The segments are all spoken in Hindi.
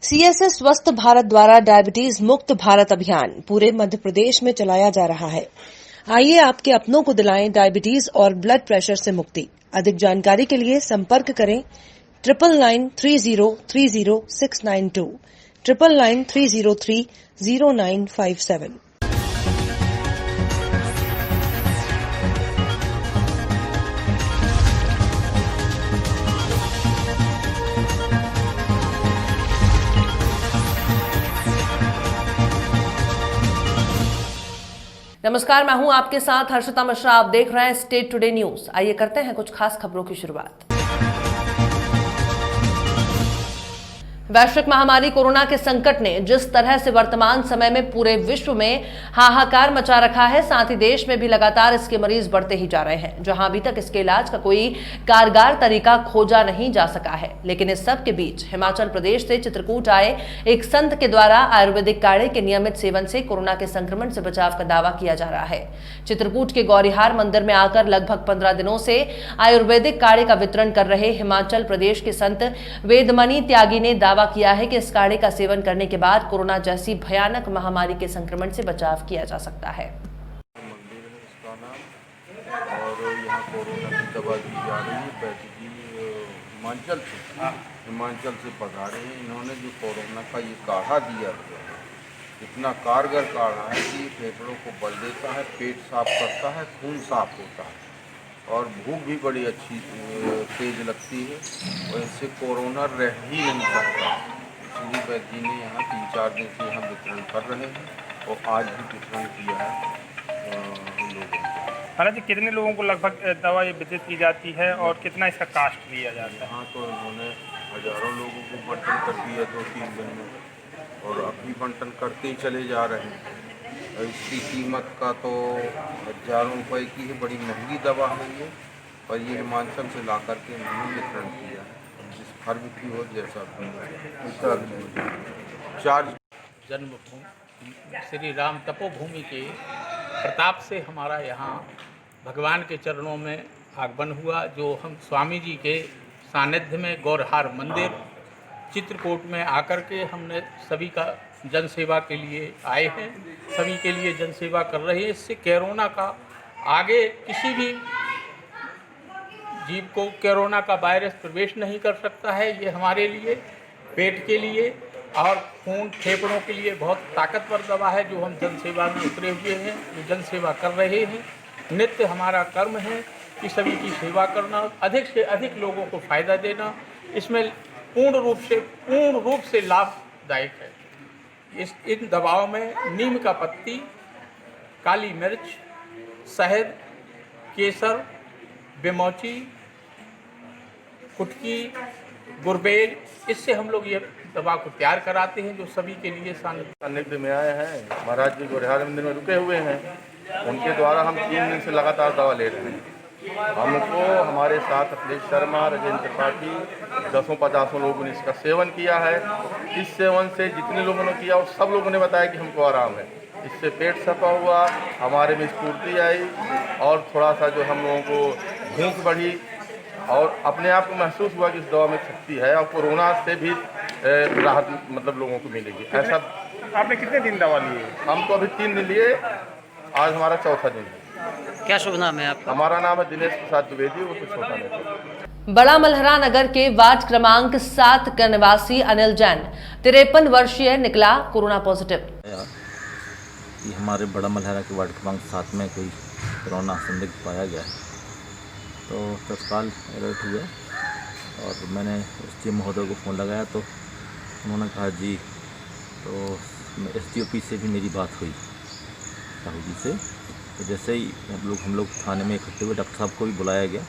सीएसएस स्वस्थ भारत द्वारा डायबिटीज मुक्त भारत अभियान पूरे मध्य प्रदेश में चलाया जा रहा है। आइए आपके अपनों को दिलाएं डायबिटीज और ब्लड प्रेशर से मुक्ति। अधिक जानकारी के लिए संपर्क करें 9993030692 9993030957। नमस्कार, मैं हूं आपके साथ हर्षिता मिश्रा। आप देख रहे हैं स्टेट टुडे न्यूज। आइए करते हैं कुछ खास खबरों की शुरुआत। वैश्विक महामारी कोरोना के संकट ने जिस तरह से वर्तमान समय में पूरे विश्व में हाहाकार मचा रखा है, साथ ही देश में भी लगातार इसके मरीज बढ़ते ही जा रहे हैं। जहां अभी तक इसके इलाज का कोई कारगर तरीका खोजा नहीं जा सका है, लेकिन इस सब के बीच हिमाचल प्रदेश से चित्रकूट आए एक संत के द्वारा आयुर्वेदिक काढ़े के नियमित सेवन से कोरोना के संक्रमण से बचाव का दावा किया जा रहा है। चित्रकूट के गौरीहार मंदिर में आकर लगभग 15 दिनों से आयुर्वेदिक काढ़े का वितरण कर रहे हिमाचल प्रदेश के संत वेदमणि त्यागी ने दावा किया है कि इस काढ़े का सेवन करने के बाद कोरोना जैसी भयानक महामारी के संक्रमण से बचाव किया जा सकता है। मंदिर है इसका नाम, और यहाँ कोरोना की दवा दी जा रही है। बैठी जी हिमाचल से पधारे हैं। इन्होंने जो कोरोना का ये काढ़ा दिया है, इतना कारगर काढ़ा है कि फेफड़ों को बल देता है, पेट साफ करता है, खून साफ होता है और भूख भी बड़ी अच्छी तेज लगती है, और इससे कोरोना रह ही नहीं सकता। इसलिए वैद्य जी ने यहाँ 3-4 दिन से यहाँ वितरण कर रहे हैं और आज भी वितरण किया है लोगों को। महाराज जी, कितने लोगों को लगभग दवा ये वितरित की जाती है और कितना इसका कास्ट लिया जाता है? हाँ, तो इन्होंने हज़ारों लोगों को बंटन कर दिया 2-3 दिन में, और अभी बंटन करते ही चले जा रहे हैं। इसकी कीमत का तो हज़ारों रुपए की है, बड़ी महंगी दवा है ये, और ये हिमाचल से ला करके इन्होंने वितरण किया है। जिस फर्म की हो जैसा चार्ज। जन्मभूमि श्री राम तपोभूमि के प्रताप से हमारा यहाँ भगवान के चरणों में आगमन हुआ, जो हम स्वामी जी के सानिध्य में गौरहार मंदिर चित्रकूट में आकर के हमने सभी का जन सेवा के लिए आए हैं, सभी के लिए जन सेवा कर रहे हैं। इससे कोरोना का आगे किसी भी जीव को कोरोना का वायरस प्रवेश नहीं कर सकता है। ये हमारे लिए पेट के लिए और खून फेफड़ों के लिए बहुत ताकतवर दवा है, जो हम जन सेवा में उतरे हुए हैं, जो जन सेवा कर रहे हैं। नित्य हमारा कर्म है कि सभी की सेवा करना, अधिक से अधिक लोगों को फ़ायदा देना। इसमें पूर्ण रूप से लाभदायक है। इन दवाओं में नीम का पत्ती, काली मिर्च, शहद, केसर, बेमौची, कुटकी, गुरबेल, इससे हम लोग ये दवा को तैयार कराते हैं, जो सभी के लिए सानिध्य में आए हैं। महाराज जी गौरहार मंदिर में रुके हुए हैं। उनके द्वारा हम 3 दिन से लगातार दवा ले रहे हैं। हमको हमारे साथ अखिलेश शर्मा, राजेंद्र त्रिपाठी, 10-50 लोगों ने इसका सेवन किया है। इस सेवन से जितने लोगों ने किया, और सब लोगों ने बताया कि हमको आराम है। इससे पेट सफा हुआ, हमारे में स्फूर्ति आई, और थोड़ा सा जो हम लोगों को भूख बढ़ी, और अपने आप को महसूस हुआ कि इस दवा में शक्ति है, और कोरोना से भी राहत मतलब लोगों को मिलेगी। ऐसा आपने कितने दिन दवा ली है? हम तो अभी 3 दिन लिए, आज हमारा चौथा दिन है। क्या शुभ नाम है आपका? हमारा नाम है दिनेश प्रसाद द्विवेदी, वो तो छोटा नहीं। बड़ा मल्हरा नगर के वार्ड क्रमांक 7 का निवासी अनिल जैन 53 वर्षीय निकला कोरोना पॉजिटिव। ये हमारे बड़ा मल्हरा के वार्ड क्रमांक 7 में कोई कोरोना संदिग्ध पाया गया है, तो तत्काल अलर्ट हुआ और मैंने एसडीओ महोदय को फ़ोन लगाया, तो उन्होंने कहा जी, तो एसडीओपी से भी मेरी बात हुई साहू जी से। तो जैसे ही हम लोग थाने में इकट्ठे हुए, डॉक्टर साहब को भी बुलाया गया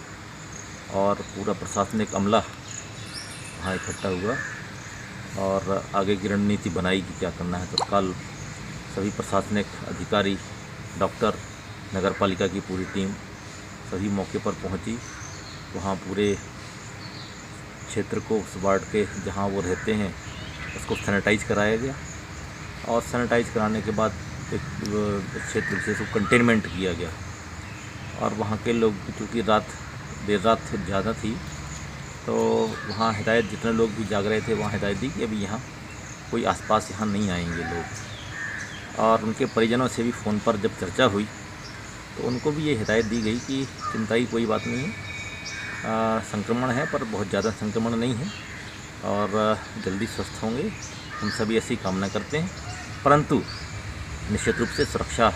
और पूरा प्रशासनिक अमला वहाँ इकट्ठा हुआ और आगे की रणनीति बनाई कि क्या करना है। तत्काल सभी प्रशासनिक अधिकारी, डॉक्टर, नगर पालिका की पूरी टीम सभी मौके पर पहुंची। वहाँ पूरे क्षेत्र को, उस वार्ड के जहाँ वो रहते हैं, उसको सैनिटाइज कराया गया, और सैनिटाइज कराने के बाद एक क्षेत्र विशेष को कंटेनमेंट किया गया। और वहाँ के लोग, चूँकि देर रात ज़्यादा थी, तो वहाँ हिदायत, जितने लोग भी जाग रहे थे, वहाँ हिदायत दी कि अभी यहाँ कोई आसपास यहाँ नहीं आएंगे लोग। और उनके परिजनों से भी फ़ोन पर जब चर्चा हुई तो उनको भी ये हिदायत दी गई कि चिंता की कोई बात नहीं है, संक्रमण है पर बहुत ज़्यादा संक्रमण नहीं है और जल्दी स्वस्थ होंगे। हम सभी ऐसी कामना करते हैं, परंतु निश्चित रूप से सुरक्षा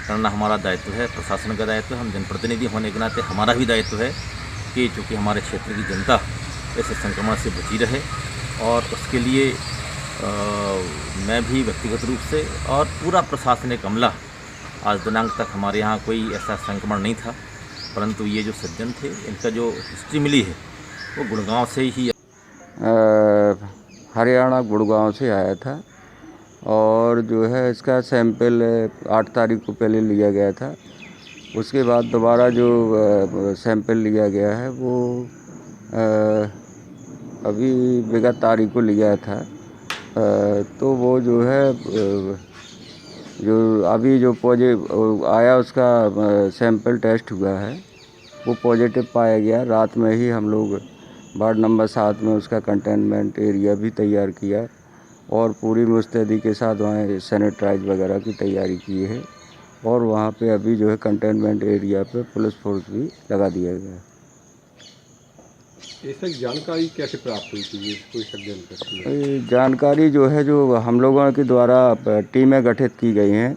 करना हमारा दायित्व है, प्रशासन का दायित्व है। हम जनप्रतिनिधि होने के नाते हमारा भी दायित्व है कि चूँकि हमारे क्षेत्र की जनता ऐसे संक्रमण से बची रहे, और उसके लिए मैं भी व्यक्तिगत रूप से और पूरा प्रशासनिक अमला, आज दिनांक तक हमारे यहाँ कोई ऐसा संक्रमण नहीं था, परंतु ये जो सज्जन थे इनका जो हिस्ट्री मिली है वो गुड़गांव से ही हरियाणा गुड़गांव से आया था, और जो है इसका सैंपल 8 तारीख को पहले लिया गया था। उसके बाद दोबारा जो सैंपल लिया गया है वो अभी विगत तारीख को लिया था। तो वो जो है जो अभी जो पॉजिटिव आया उसका सैंपल टेस्ट हुआ है वो पॉजिटिव पाया गया। रात में ही हम लोग वार्ड नंबर 7 में उसका कंटेनमेंट एरिया भी तैयार किया और पूरी मुस्तैदी के साथ वहाँ सैनिटाइज वगैरह की तैयारी की है, और वहाँ पे अभी जो है कंटेनमेंट एरिया पे पुलिस फोर्स भी लगा दिया गया है। ऐसा जानकारी कैसे प्राप्त हुई थी? कोई सज्जन जानकारी जो है जो हम लोगों के द्वारा टीमें गठित की गई हैं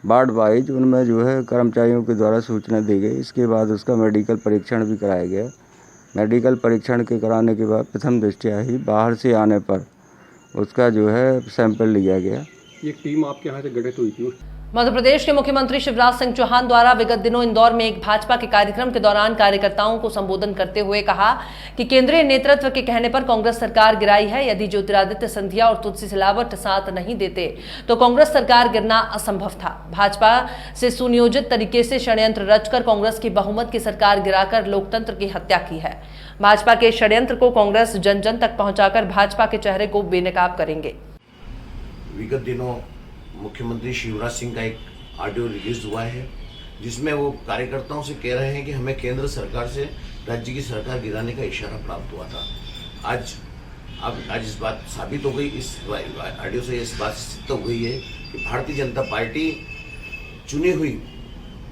वार्ड वाइज, उनमें जो है कर्मचारियों के द्वारा सूचना दी गई। इसके बाद उसका मेडिकल परीक्षण भी कराया गया। मेडिकल परीक्षण के कराने के बाद प्रथम दृष्टया ही बाहर से आने पर उसका जो है सैंपल लिया गया। ये टीम आपके यहाँ से गठित हुई थी? मध्य प्रदेश के मुख्यमंत्री शिवराज सिंह चौहान द्वारा विगत दिनों इंदौर में एक भाजपा के कार्यक्रम के दौरान कार्यकर्ताओं को संबोधन करते हुए कहा कि केंद्रीय नेतृत्व के कहने पर कांग्रेस सरकार गिराई है। यदि ज्योतिरादित्य सिंधिया और तुलसी सिलावट साथ नहीं देते तो कांग्रेस सरकार गिरना असंभव था। भाजपा से सुनियोजित तरीके से षड्यंत्र रचकर कांग्रेस की बहुमत की सरकार गिराकर लोकतंत्र की हत्या की है। भाजपा के षड्यंत्र को कांग्रेस जन जन तक पहुंचाकर भाजपा के चेहरे को बेनकाब करेंगे। विगत दिनों मुख्यमंत्री शिवराज सिंह का एक ऑडियो रिलीज हुआ है जिसमें वो कार्यकर्ताओं से कह रहे हैं कि हमें केंद्र सरकार से राज्य की सरकार गिराने का इशारा प्राप्त हुआ था। आज इस बात साबित हो गई, इस ऑडियो से इस बात सिद्ध हो गई है कि भारतीय जनता पार्टी चुनी हुई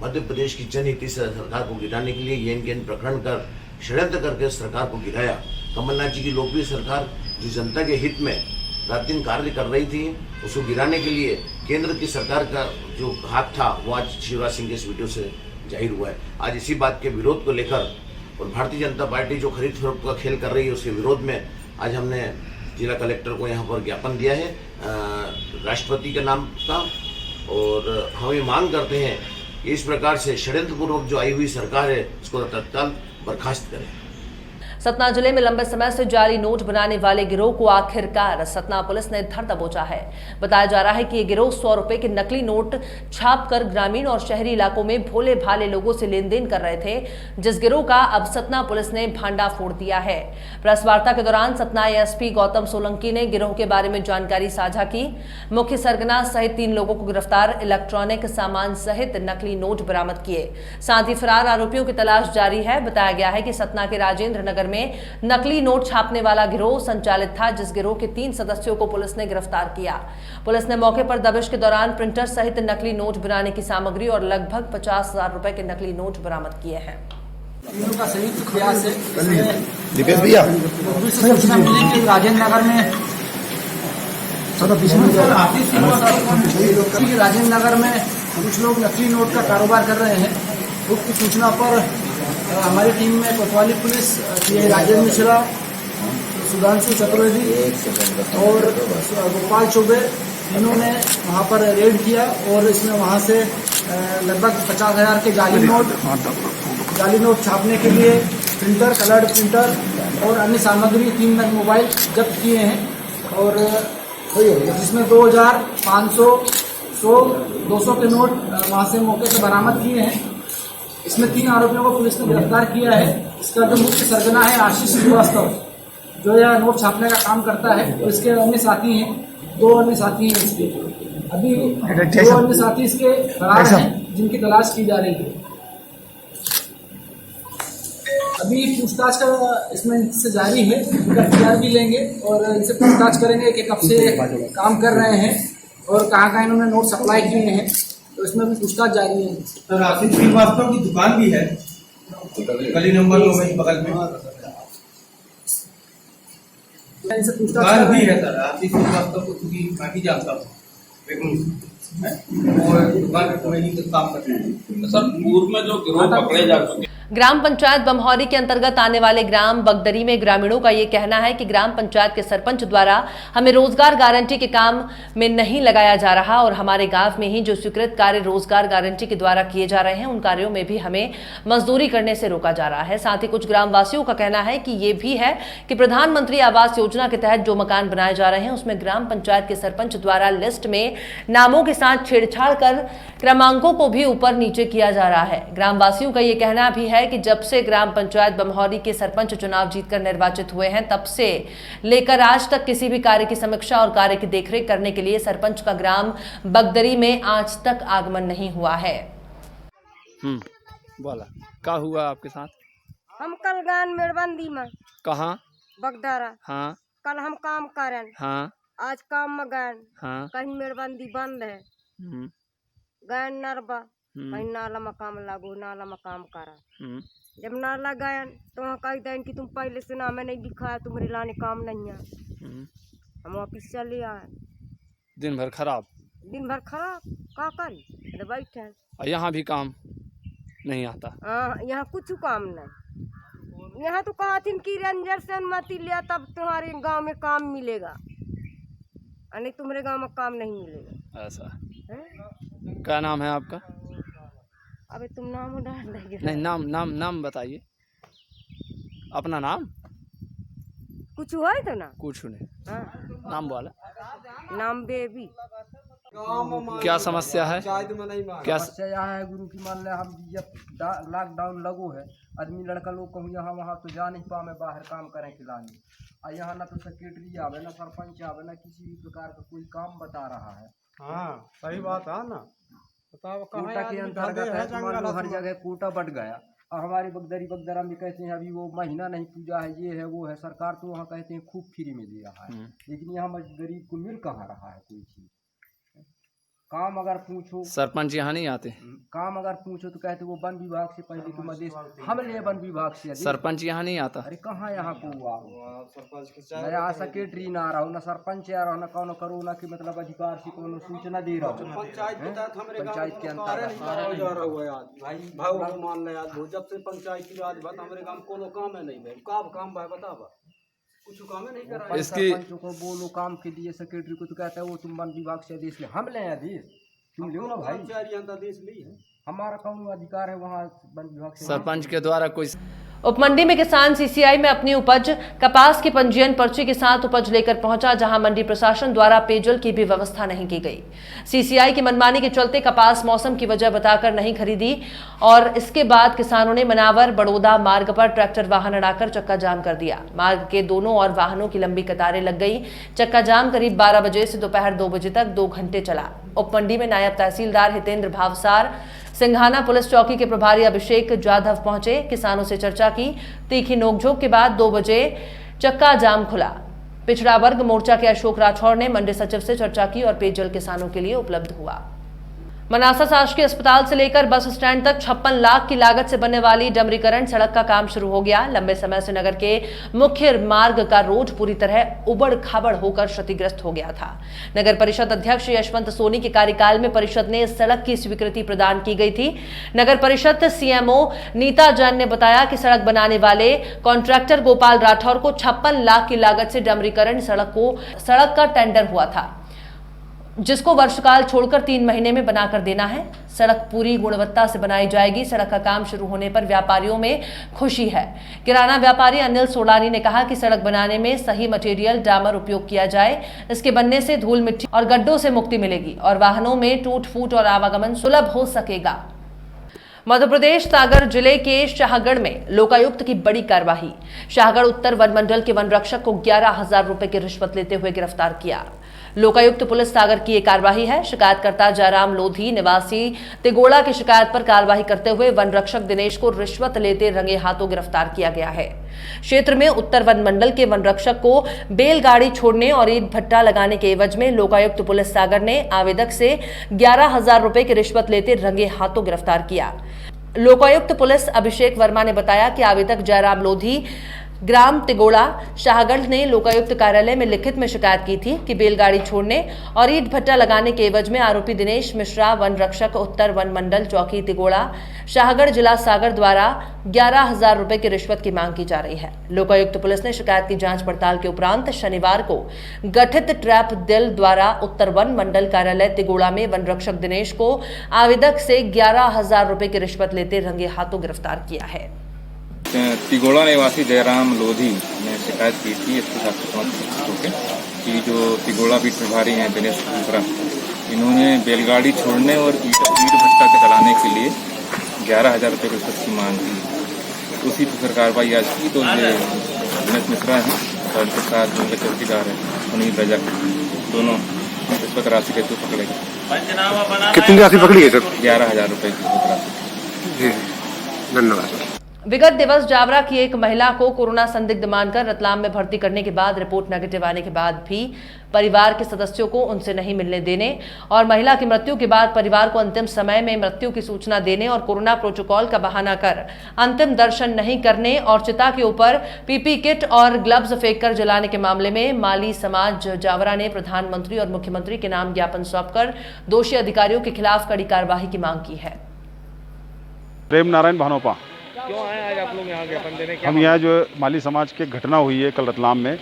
मध्य प्रदेश की जनहित सरकार को गिराने के लिए येन प्रकरण कर षड्यंत्र करके सरकार को गिराया। कमलनाथ जी की लोकप्रिय सरकार जो जनता के हित में रात दिन कार्य कर रही थी, उसको गिराने के लिए केंद्र की सरकार का जो हाथ था वो आज शिवराज सिंह के इस वीडियो से जाहिर हुआ है। आज इसी बात के विरोध को लेकर और भारतीय जनता पार्टी जो खरीद फरोख्त का खेल कर रही है उसके विरोध में आज हमने जिला कलेक्टर को यहाँ पर ज्ञापन दिया है राष्ट्रपति के नाम का, और हम ये मांग करते हैं कि इस प्रकार से षड्यंत्रपूर्वक जो आई हुई सरकार है उसको तत्काल बर्खास्त करें। सतना जिले में लंबे समय से जाली नोट बनाने वाले गिरोह को आखिरकार सतना पुलिस ने धर दबोचा है। बताया जा रहा है कि ये गिरोह 100 रुपए के नकली नोट छापकर ग्रामीण और शहरी इलाकों में भोले भाले लोगों से लेन देन कर रहे थे, जिस गिरोह का अब सतना पुलिस ने भांडा फोड़ दिया है। प्रेस वार्ता के दौरान सतना एसपी गौतम सोलंकी ने गिरोह के बारे में जानकारी साझा की। मुख्य सरगना सहित 3 लोगों को गिरफ्तार, इलेक्ट्रॉनिक सामान सहित नकली नोट बरामद किए। साथ ही फरार आरोपियों की तलाश जारी है। बताया गया है कि सतना के राजेंद्र नगर में नकली नोट छापने वाला गिरोह संचालित था, जिस गिरोह के 3 सदस्यों को पुलिस ने गिरफ्तार किया। पुलिस ने मौके पर दबिश के दौरान प्रिंटर सहित नकली नोट बनाने की सामग्री और लगभग 50,000 रुपए के नकली नोट बरामद किए हैं। का संयुक्त प्रयास है। सूचना मिली कि राजेंद्र नगर में राजेंद्र नगर में कुछ लोग नकली नोट का कारोबार कर रहे हैं। गुप्त सूचना पर हमारी टीम में कोतवाली पुलिस राजेंद्र मिश्रा, सुधांशु चतुर्वेदी और गोपाल चौबे, इन्होंने वहां पर रेड किया और इसमें वहां से लगभग 50,000 के जाली नोट छापने के लिए प्रिंटर, कलर्ड प्रिंटर और अन्य सामग्री 3 नग मोबाइल जब्त किए हैं, और जिसमें 2,000, 500, 100, 200 के नोट वहां से मौके से बरामद किए हैं। इसमें 3 आरोपियों को पुलिस ने गिरफ्तार किया है। इसका जो मुख्य सरगना है आशीष श्रीवास्तव, जो यह नोट छापने का काम करता है, और इसके अन्य साथी हैं, 2 अन्य साथी हैं इसके। अभी 2 अन्य साथी इसके फरार हैं, जिनकी तलाश की जा रही है। अभी पूछताछ का इसमें से जारी है, इनका एफआईआर भी लेंगे और इनसे पूछताछ करेंगे कि कब से काम कर रहे हैं और कहाँ इन्होंने नोट सप्लाई किए हैं, तो इसमें भी पूछताछ जारी है। सर आशीष श्रीवास्तव की दुकान भी है गली नंबर 2 में बगल में, इनसे पूछताछ दुकान भी है सर आशीष श्रीवास्तव को, चूंकि बाकी जानता हूँ और दुकान में ही काम करते हैं। सर पूर्व में जो गिरोह पकड़े जा चुके ग्राम पंचायत बमहौरी के अंतर्गत आने वाले ग्राम बगदरी में ग्रामीणों का ये कहना है कि ग्राम पंचायत के सरपंच द्वारा हमें रोजगार गारंटी के काम में नहीं लगाया जा रहा और हमारे गांव में ही जो स्वीकृत कार्य रोजगार गारंटी के द्वारा किए जा रहे हैं उन कार्यों में भी हमें मजदूरी करने से रोका जा रहा है। साथ ही कुछ ग्रामवासियों का कहना है कि ये भी है कि प्रधानमंत्री आवास योजना के तहत जो मकान बनाए जा रहे हैं उसमें ग्राम पंचायत के सरपंच द्वारा लिस्ट में नामों के साथ छेड़छाड़ कर क्रमांकों को भी ऊपर नीचे किया जा रहा है। ग्रामवासियों का ये कहना भी है कि जब से ग्राम पंचायत बमहौरी के सरपंच चुनाव जीतकर निर्वाचित हुए हैं तब से लेकर आज तक किसी भी कार्य की समीक्षा और कार्य की देखरेख करने के लिए सरपंच का ग्राम बगदरी में आज तक आगमन नहीं हुआ है। बोला क्या हुआ आपके साथ? हम कल गए मेड़बंदी में। कहाँ? बगदारा। हाँ। कल हम काम करें। हाँ। आज काम में गए। हाँ। कहीं मेड़बंदी बंद है। गए नरबा कहीं नाला में काम लागू, नाला में काम करा। जब नाला गए तो वहाँ कह दें कि तुम पहले से नाम नहीं लिखा है, तुम्हारे लाने काम नहीं है। हम वापिस चले आए। दिन भर खराब का करी बैठे। यहाँ भी काम नहीं आता। यहाँ कुछ काम नहीं। यहाँ तो कहा थी कि रेंजर से अनुमति लिया तब तुम्हारे गांव में काम मिलेगा, नहीं तुम्हारे गांव में काम नहीं मिलेगा। ऐसा है? क्या नाम है आपका? अबे तुम नाम डाल देंगे। नहीं, नाम बताइए अपना नाम। कुछ हुआ है तो ना? कुछ नहीं। नाम बोला। नाम बेबी। क्या समस्या है? क्या समस्या यहाँ है गुरु की, मान ले हम जब लॉकडाउन लगो है, आदमी लड़का लोग कहूँ यहाँ वहाँ तो जा नहीं पावे, बाहर काम करें खिलाने, और यहाँ ना तो सेक्रेटरी आवे ना सरपंच आवे ना किसी भी प्रकार का कोई काम बता रहा है। हाँ सही बात है ना। कोटा के अंतर्गत है तो मान लो हर जगह कोटा बढ़ गया, और हमारी बगदरा में कहते हैं अभी वो महीना नहीं पूजा है, ये है वो है। सरकार तो वहाँ कहते हैं खूब फ्री में दे रहा है, लेकिन यहाँ गरीब को मिल कहाँ रहा है कोई चीज। काम अगर पूछो, सरपंच यहाँ नहीं आते। काम अगर पूछो तो कहते वो वन विभाग से पहले तुम आदेश हम ले, वन विभाग से सरपंच यहाँ नहीं आता। अरे कहाँ यहाँ को हुआ नया सेक्रेटरी ना आ रहा हो, ना सरपंच आ रहा हो, ना कौन करो ना कि मतलब अधिकार से कौन सूचना दे रहा हो। पंचायत के अंतर्गत मान ले जब से पंचायती राज बात हमारे गाँव कोनो काम है नहीं भाई, कब काम भाई बतावा कुछ काम नहीं कर रहा है। इसकी को बोलो काम के लिए सेक्रेटरी को तो कहता है वो तुम वन विभाग से आदेश ले, हम ले आदेश तुम लो ना भाई, आदेश ली है, हमारा कौन अधिकार है वहाँ वन विभाग से। सरपंच के द्वारा कोई उपमंडी में किसान सीसीआई में अपनी उपज कपास की पंजीयन पर्ची के साथ उपज लेकर पहुंचा, जहां मंडी प्रशासन द्वारा पेयजल की भी व्यवस्था नहीं की गई। सीसीआई की मनमानी के चलते कपास मौसम की वजह बताकर नहीं खरीदी और इसके बाद किसानों ने मनावर बड़ौदा मार्ग पर ट्रैक्टर वाहन अड़ाकर चक्का जाम कर दिया। मार्ग के दोनों ओर वाहनों की लंबी कतारें लग गई। चक्का जाम करीब 12 बजे से दोपहर 2 बजे तक 2 घंटे चला। उपमंडी में नायब तहसीलदार हितेंद्र भावसार, सिंघाना पुलिस चौकी के प्रभारी अभिषेक जाधव पहुंचे, किसानों से चर्चा की। तीखी नोकझोंक के बाद 2 बजे चक्का जाम खुला। पिछड़ा वर्ग मोर्चा के अशोक राठौर ने मंडी सचिव से चर्चा की और पेयजल किसानों के लिए उपलब्ध हुआ। मनासा शासकीय अस्पताल से लेकर बस स्टैंड तक 56 लाख की लागत से बनने वाली डमरीकरण सड़क का काम शुरू हो गया। लंबे समय से नगर के मुख्य मार्ग का रोड पूरी तरह उबड़ खाबड़ होकर क्षतिग्रस्त हो गया था। नगर परिषद अध्यक्ष यशवंत सोनी के कार्यकाल में परिषद ने इस सड़क की स्वीकृति प्रदान की गई थी। नगर परिषद सीएमओ नीता जैन ने बताया कि सड़क बनाने वाले कॉन्ट्रैक्टर गोपाल राठौर को 56 लाख की लागत से डमरीकरण सड़क का टेंडर हुआ था, जिसको वर्षकाल छोड़कर 3 महीने में बनाकर देना है। सड़क पूरी गुणवत्ता से बनाई जाएगी। सड़क का काम शुरू होने पर व्यापारियों में खुशी है। किराना व्यापारी अनिल सोलानी ने कहा कि सड़क बनाने में सही मटेरियल डामर उपयोग किया जाए। इसके बनने से धूल मिट्टी और गड्ढों से मुक्ति मिलेगी और वाहनों में टूट फूट और आवागमन सुलभ हो सकेगा। मध्य प्रदेश सागर जिले के शाहगढ़ में लोकायुक्त की बड़ी कार्रवाई। शाहगढ़ उत्तर वन मंडल के वन रक्षक को 11,000 रुपए की रिश्वत लेते हुए गिरफ्तार किया। लोकायुक्त पुलिस सागर की ये कार्रवाई है। शिकायतकर्ता जयराम लोधी निवासी तिगोड़ा की शिकायत पर कार्रवाई करते हुए वन रक्षक दिनेश को रिश्वत लेते रंगे हाथों गिरफ्तार किया गया है। क्षेत्र में उत्तर वन मंडल के वन रक्षक को बैलगाड़ी छोड़ने और ईंट भट्टा लगाने के एवज में लोकायुक्त पुलिस सागर ने आवेदक से 11,000 रुपए की रिश्वत लेते रंगे हाथों गिरफ्तार किया। लोकायुक्त पुलिस अभिषेक वर्मा ने बताया कि आवेदक जयराम लोधी ग्राम तिगोड़ा शाहगढ़ ने लोकायुक्त कार्यालय में लिखित में शिकायत की थी कि बैलगाड़ी छोड़ने और ईंट भट्टा लगाने के एवज में आरोपी दिनेश मिश्रा वन रक्षक उत्तर वन मंडल चौकी तिगोड़ा शाहगढ़ जिला सागर द्वारा 11,000 रुपए की रिश्वत की मांग की जा रही है। लोकायुक्त पुलिस ने शिकायत की जांच पड़ताल के उपरांत शनिवार को गठित ट्रैप दल द्वारा उत्तर वन मंडल कार्यालय तिगोड़ा में वन रक्षक दिनेश को आवेदक से 11,000 रुपए की रिश्वत लेते रंगे हाथों गिरफ्तार किया है। तिगोड़ा निवासी जयराम लोधी ने शिकायत की थी इसके साथ कि जो तिगोड़ा बीट प्रभारी हैं दिनेश मिश्रा, इन्होंने बैलगाड़ी छोड़ने और ईंट भट्टा के चलाने के लिए 11,000 रुपये रिश्वत की मांग की। उसी पर कार्रवाई आज की तो ये दिनेश मिश्रा हैं और उनके साथ उनके चौकीदार हैं उन्हीं रजक, दोनों रिश्वत राशि के तो पकड़े गए। कितनी राशि पकड़ी है सर? 11,000 रुपये की रिश्वत राशि। धन्यवाद। विगत दिवस जावरा की एक महिला को कोरोना संदिग्ध मानकर रतलाम में भर्ती करने के बाद रिपोर्ट नेगेटिव आने के बाद भी परिवार के सदस्यों को उनसे नहीं मिलने देने और महिला की मृत्यु के बाद परिवार को अंतिम समय में मृत्यु की सूचना देने और कोरोना प्रोटोकॉल का बहाना कर अंतिम दर्शन नहीं करने और चिता के ऊपर पीपी किट और ग्लव्स फेंककर जलाने के मामले में माली समाज जावरा ने प्रधानमंत्री और मुख्यमंत्री के नाम ज्ञापन सौंपकर दोषी अधिकारियों के खिलाफ कड़ी कार्रवाई की मांग की है। प्रेम नारायण भानोपा, क्यों आए आज आप लोग यहाँ ज्ञापन देने? हम यहाँ जो माली समाज की घटना हुई है कल रतलाम में,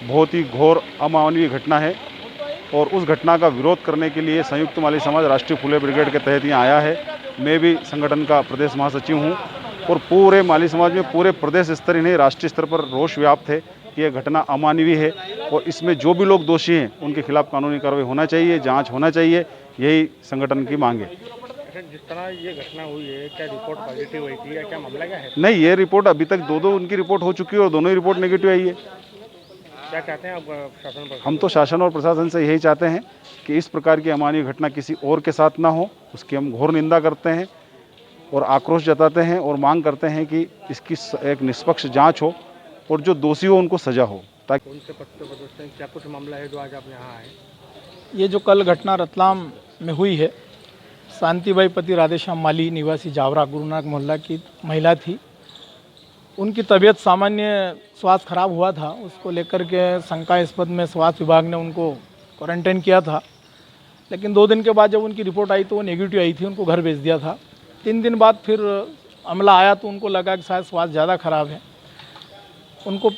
बहुत ही घोर अमानवीय घटना है और उस घटना का विरोध करने के लिए संयुक्त माली समाज राष्ट्रीय फुले ब्रिगेड के तहत यहाँ आया है। मैं भी संगठन का प्रदेश महासचिव हूँ और पूरे माली समाज में पूरे प्रदेश स्तर ही नहीं राष्ट्रीय स्तर पर रोष व्याप्त है कि यह घटना अमानवीय है और इसमें जो भी लोग दोषी हैं उनके खिलाफ कानूनी कार्रवाई होना चाहिए, जाँच होना चाहिए, यही संगठन की मांग है। जिस तरह ये घटना हुई है, क्या रिपोर्ट पॉजिटिव हुई थी या क्या मामला क्या है? नहीं, ये रिपोर्ट अभी तक दो उनकी रिपोर्ट हो चुकी है और दोनों ही रिपोर्ट नेगेटिव आई है। क्या चाहते हैं आप शासन पर? हम तो शासन और प्रशासन से यही चाहते हैं कि इस प्रकार की अमानवीय घटना किसी और के साथ ना हो, उसकी हम घोर निंदा करते हैं और आक्रोश जताते हैं और मांग करते हैं कि इसकी एक निष्पक्ष जाँच हो और जो दोषी हो उनको सजा हो। ताकि उनसे क्या कुछ मामला है जो आज आप यहाँ आए? ये जो कल घटना रतलाम में हुई है, शांतिबाई पति राधेश्याम माली निवासी जावरा गुरुनानक मोहल्ला की महिला थी। उनकी तबीयत सामान्य स्वास्थ्य खराब हुआ था, उसको लेकर के शंकास्पद में स्वास्थ्य विभाग ने उनको क्वारंटाइन किया था, लेकिन 2 दिन के बाद जब उनकी रिपोर्ट आई तो वो नेगेटिव आई थी, उनको घर भेज दिया था। 3 दिन बाद फिर अमला आया तो उनको लगा कि शायद स्वास्थ्य ज़्यादा खराब है, उनको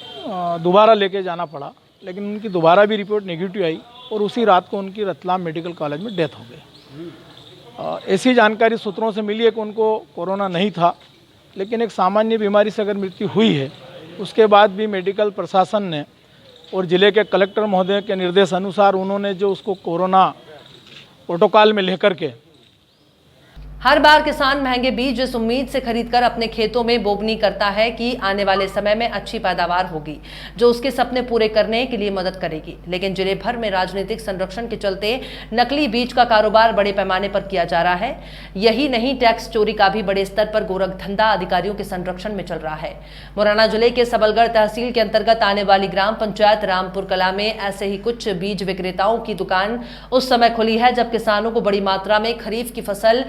दोबारा लेके जाना पड़ा, लेकिन उनकी दोबारा भी रिपोर्ट नेगेटिव आई और उसी रात को उनकी रतलाम मेडिकल कॉलेज में डेथ हो गई। ऐसी जानकारी सूत्रों से मिली है कि उनको कोरोना नहीं था, लेकिन एक सामान्य बीमारी से अगर मृत्यु हुई है, उसके बाद भी मेडिकल प्रशासन ने और ज़िले के कलेक्टर महोदय के निर्देश अनुसार उन्होंने जो उसको कोरोना प्रोटोकॉल में लेकर के हर बार किसान महंगे बीज इस उम्मीद से खरीदकर अपने खेतों में बोवनी करता है कि आने वाले समय में अच्छी पैदावार होगी जो उसके सपने पूरे करने के लिए मदद करेगी, लेकिन जिले भर में राजनीतिक संरक्षण के चलते नकली बीज का कारोबार बड़े पैमाने पर किया जा रहा है। यही नहीं, टैक्स चोरी का भी बड़े स्तर पर गोरख धंधा अधिकारियों के संरक्षण में चल रहा है। मुरैना जिले के सबलगढ़ तहसील के अंतर्गत आने वाली ग्राम पंचायत रामपुर कला में ऐसे ही कुछ बीज विक्रेताओं की दुकान उस समय खुली है जब किसानों को बड़ी मात्रा में खरीफ की फसल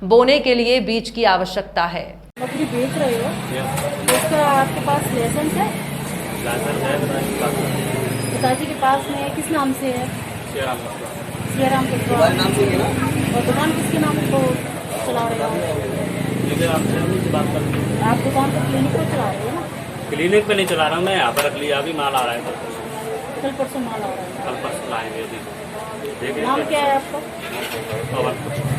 बोने के लिए बीज की आवश्यकता है। बकरी बेच रहे हो, उसका आपके पास लाइसेंस है? पिताजी के पास में किस नाम से है? सियाराम के नाम से। और दुकान किसके नाम को चला रहे हो? आप दुकान पर क्लिनिक पर चला रहे हो ना? क्लिनिक पे नहीं चला रहा हूँ मैं, यहाँ पर रख लिया, अभी माल आ रहा है। कल परसों माल आ रहा है? कल परसों लाएंगे। नाम क्या है आपका?